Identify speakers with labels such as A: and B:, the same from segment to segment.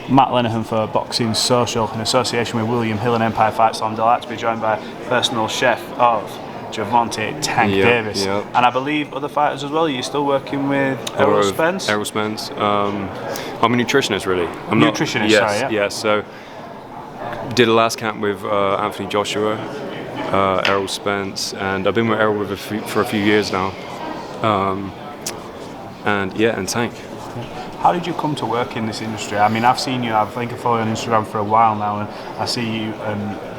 A: Matt Lenihan for Boxing Social in association with William Hill and Empire Fights. So I'm delighted to be joined by personal chef of Gervonta Davis.
B: Yep.
A: And I believe other fighters as well. You're still working with Errol Spence?
B: Errol Spence. I'm a nutritionist, really. I'm
A: Nutritionist,
B: yes,
A: sorry, yeah.
B: Yes, so did a last camp with Anthony Joshua, Errol Spence, and I've been with Errol for a few years now. And Tank.
A: How did you come to work in this industry? I mean, I've seen you, I think I follow you on Instagram for a while now, and I see you,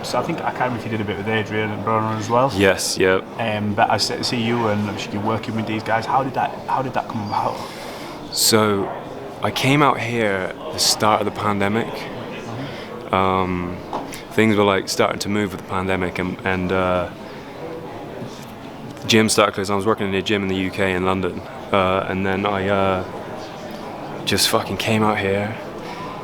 A: so I can't remember if you did a bit with Adrian and Broner as well.
B: Yes, yeah.
A: But I see you and obviously you're working with these guys. How did that come about?
B: So I came out here at the start of the pandemic. Things were like starting to move with the pandemic, and gym started closing. I was working in a gym in the UK in London, and then I just fucking came out here,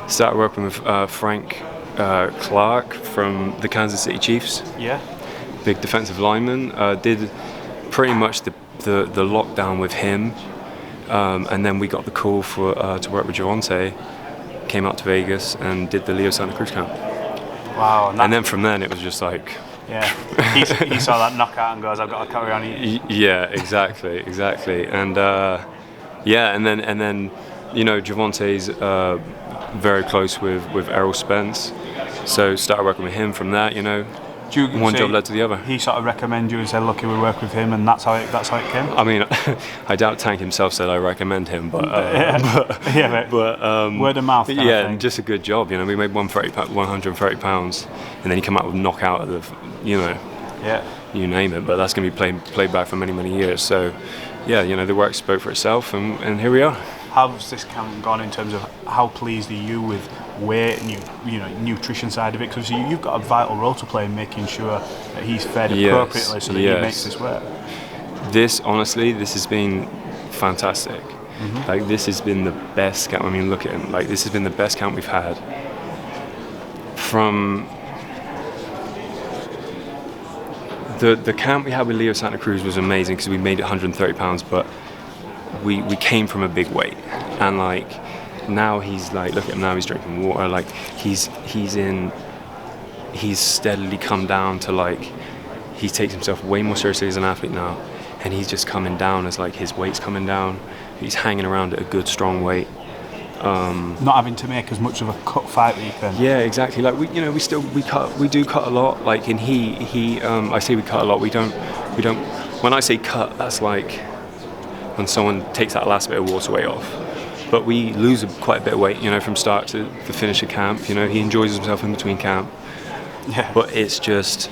B: started working with Frank Clark from the Kansas City Chiefs.
A: Yeah.
B: Big defensive lineman. Did pretty much the lockdown with him, and then we got the call to work with Gervonta. Came out to Vegas and did the Leo Santa Cruz camp.
A: Wow.
B: And then from then it was just like.
A: Yeah. He saw that knockout and goes, I've got to carry on eating.
B: Yeah, exactly. And and then you know, Gervonta's very close with Errol Spence, so started working with him from that. You know, one job led to the other.
A: He sort of recommended you and said, "Look, we work with him," and that's how it came.
B: I mean, I doubt Tank himself said I recommend him, but
A: word of mouth.
B: Yeah, just a good job. You know, we made 130 pounds, and then he come out with knockout of the, you know, you name it. But that's going to be played back for many years. So, yeah, you know, the work spoke for itself, and here we are.
A: How's this camp gone in terms of how pleased are you with weight and nutrition side of it? Because you've got a vital role to play in making sure that he's fed appropriately so that he makes this work.
B: This has been fantastic. Mm-hmm. Like, this has been the best camp. I mean, look at him. Like, this has been the best camp we've had. From the camp we had with Leo Santa Cruz was amazing because we made it 130 pounds, but we came from a big weight, and like now he's like, look at him now, he's drinking water, like he's steadily come down to, like, he takes himself way more seriously as an athlete now, and he's just coming down as, like, his weight's coming down, he's hanging around at a good strong weight,
A: not having to make as much of a cut fight that you can.
B: Yeah, exactly. Like, we do cut a lot, like, and he I say we cut a lot, we don't when I say cut, that's like when someone takes that last bit of water weight off. But we lose quite a bit of weight, you know, from start to the finish of camp. You know, he enjoys himself in between camp.
A: Yeah.
B: But it's just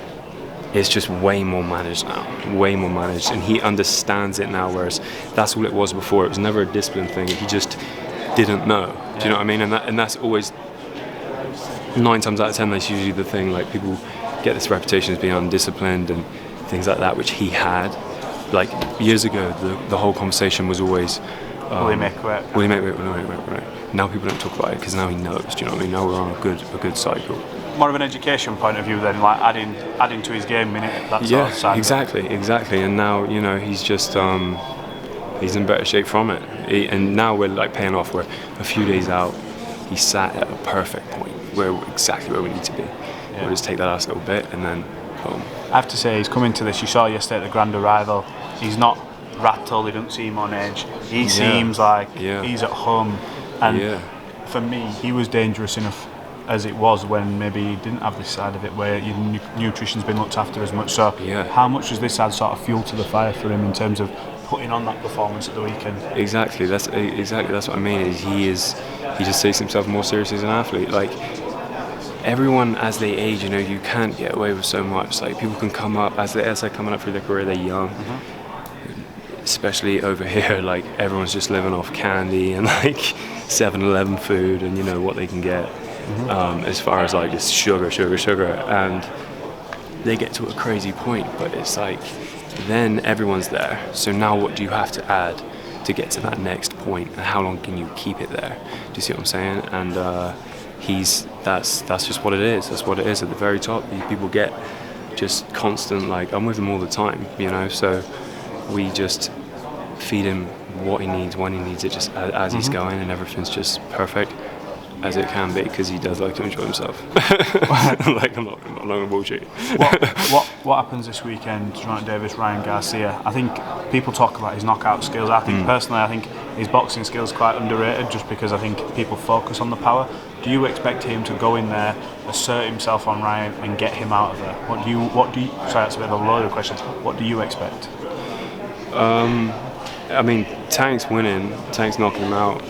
B: way more managed now, and he understands it now. Whereas that's all it was before. It was never a discipline thing. He just didn't know. Do you know what I mean? And that's always 9 times out of 10. That's usually the thing. Like, people get this reputation as being undisciplined and things like that, which he had. Like, years ago, the whole conversation was always,
A: will he make weight?
B: Will he make weight? Now people don't talk about it because now he knows. Do you know what I mean? Now we're on a good cycle. More
A: of an education point of view then, like adding to his game in it. That
B: yeah,
A: sort of side.
B: Exactly. And now, you know, he's just he's in better shape from it. And now we're like paying off. We're a few days out. He's sat at a perfect point. We're exactly where we need to be. We'll just take that last little bit and then boom.
A: I have to say, he's coming to this. You saw yesterday at the Grand Arrival. He's not rattled. He doesn't seem on edge. He seems like he's at home. And for me, he was dangerous enough as it was when maybe he didn't have this side of it where your nutrition's been looked after as much. So how much does this add sort of fuel to the fire for him in terms of putting on that performance at the weekend?
B: Exactly. That's what I mean. He just takes himself more seriously as an athlete. Like, everyone as they age, you know, you can't get away with so much. Like, people can come up as they're coming up through their career, they're young. Mm-hmm. Especially over here, like, everyone's just living off candy and like 7-Eleven food and, you know, what they can get. Mm-hmm. As far as like just sugar, and they get to a crazy point, but it's like then everyone's there. So now what do you have to add to get to that next point, and how long can you keep it there? Do you see what I'm saying? And that's just what it is. That's what it is at the very top. People get just constant, like, I'm with him all the time, you know. So we just feed him what he needs, when he needs it, just as he's going, and everything's just perfect. as it can be, because he does like to enjoy himself. Like, I'm not going to bullshit.
A: What happens this weekend? Gervonta Davis, Ryan Garcia. I think people talk about his knockout skills. I think personally, I think his boxing skills are quite underrated, just because I think people focus on the power. Do you expect him to go in there, assert himself on Ryan, and get him out of there? What do you? Sorry, that's a bit of a load of questions. What do you expect?
B: I mean, Tank's winning. Tank's knocking him out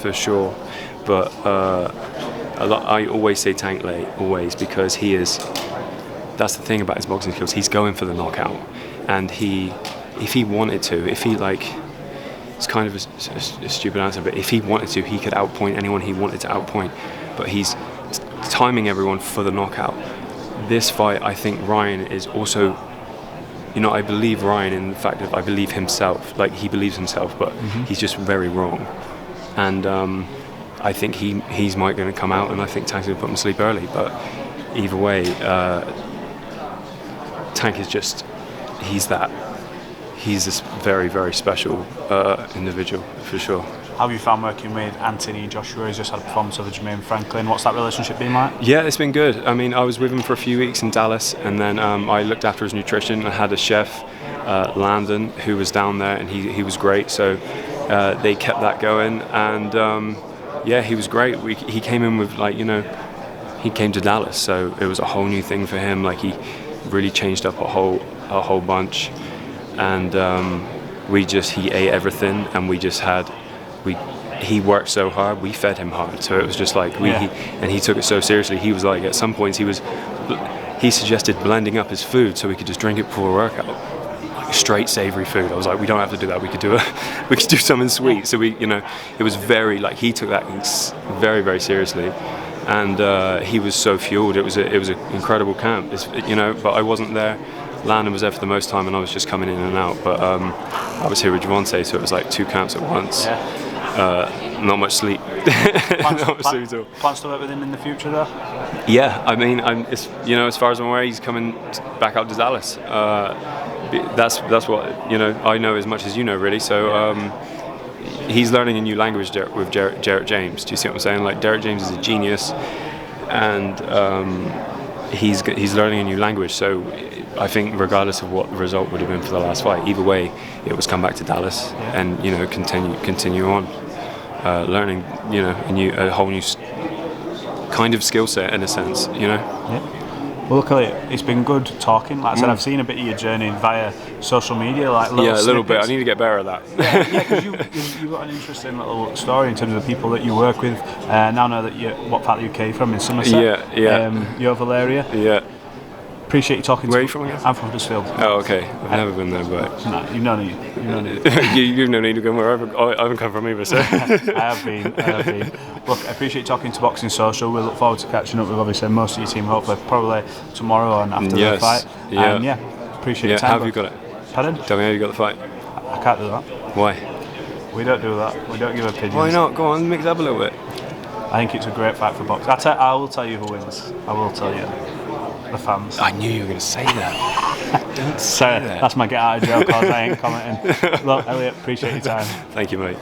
B: for sure. But I always say Tank late, always, because that's the thing about his boxing skills. He's going for the knockout, and if he wanted to, it's kind of a stupid answer, but if he wanted to, he could outpoint anyone he wanted to outpoint. But he's timing everyone for the knockout. This fight, I think Ryan is also, I believe Ryan in the fact that I believe himself. Like, he believes himself, but he's just very wrong. And I think he's going to come out, and I think Tank's going to put him to sleep early. But either way, Tank is just, he's this very, very special individual, for sure.
A: How have you found working with Anthony Joshua? He's just had a performance over Jermaine Franklin. What's that relationship been like?
B: Yeah, it's been good. I mean, I was with him for a few weeks in Dallas, and then I looked after his nutrition. I had a chef, Landon, who was down there, and he was great. So they kept that going, and yeah, he was great. He came in with, he came to Dallas, so it was a whole new thing for him. Like, he really changed up a whole bunch, and he ate everything, and he worked so hard. We fed him hard, so it was just like and he took it so seriously. He was like, at some points, he suggested blending up his food so we could just drink it before a workout. Like straight savory food. I was like, we don't have to do that. We could do something sweet. So it was very, like, he took that very, very seriously, and he was so fueled. It was an incredible camp. But I wasn't there. Landon was there for the most time, and I was just coming in and out. But I was here with Gervonta, so it was like 2 camps at once. Not much sleep.
A: Plans to work with him in the future, though?
B: Yeah, I mean, as far as I'm aware, he's coming back out to Dallas. That's what I know as much as you know, really. So he's learning a new language with Jarrett James. Do you see what I'm saying? Like, Jarrett James is a genius, and he's learning a new language. So I think regardless of what the result would have been for the last fight, either way, it was come back to Dallas and continue on learning a whole new kind of skill set, in a sense.
A: Yeah. Well, look, Elliot, it's been good talking. Like I said, I've seen a bit of your journey via social media, like little
B: a little
A: snippets.
B: bit. I need to get better at that.
A: Yeah, because you've got an interesting little story in terms of the people that you work with. Now know that what part of the UK you're from, in Somerset.
B: Yeah.
A: Yeovil area.
B: Yeah.
A: Appreciate you talking.
B: Where are you from again?
A: I'm from Huddersfield.
B: Oh, okay. I've never been there, but
A: no, you've no need.
B: You've no need to go wherever. I haven't come from either, so.
A: I have been. Look, I appreciate you talking to Boxing Social. We look forward to catching up with, obviously, most of your team, hopefully probably tomorrow and after the fight.
B: Yeah.
A: Appreciate your time.
B: How have you got it?
A: Pardon?
B: Tell me how you got the fight.
A: I can't do that.
B: Why?
A: We don't do that. We don't give opinions.
B: Why not? Go on, mix it up a little bit.
A: I think it's a great fight for boxing. I will tell you who wins. I will tell you. The fans.
B: I knew you were going to say that. Don't say that.
A: That's my get out of jail card. I ain't commenting. Look, Elliot, appreciate your time.
B: Thank you, mate.